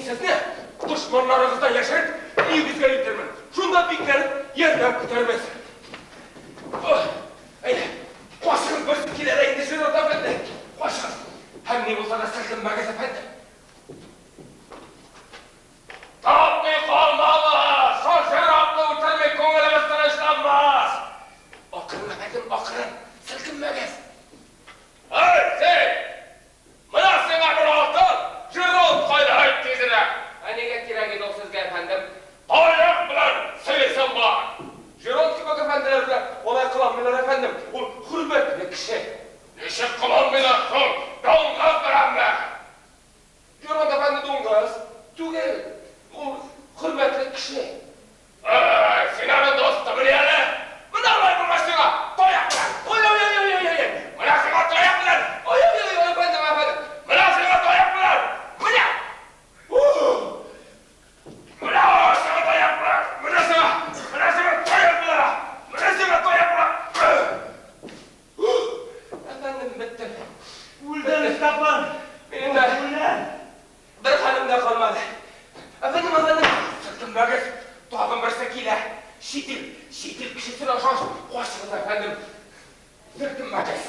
sizni düşmanlarınızdan yaşayıp iyinizge indirmen. Şunda beklenip yerden kurtarmaz. Koşun bizimkilere indişin orada efendi. Koşun. Hem ne olsa da sırtınmağız efendi. Tabi kalmalı. Son şeraplı uçurmak konularımızdan işlenmez. Okırın efendim, okırın. Sırtınmağız. Hey sen! Bana sana bir altın, jürol koyda hayt tezine. Nege kiragin o sizge efendim? Dayak bilen sevesen var. Jürol ki bak efendiler bile olay kılanmıyorlar efendim. O hürmetli kişi. Neşe kılanmıyorlar son, dongaz bilenler. Jürol efendi dongaz, tügel. O hürmetli kişi. Sinan'ın dostu mu yani? Buna var bu başına, dayak bilen. Oy. Buna sana dayak bilen. Oy efendim. Buna sana dayak bilen. Buna. Buna sana dayak bilen. Buna sana dayak bilen. Buna sana dayak bilen. Efendim bitti. Uldeniz kaplan. Benim de bir hanım da kalmadı. Efendim. Sırtım bögüz. Doğum bir sekiyle. Şitil kişisine şoş. Hoşçakalın efendim. Sırtım bögüz.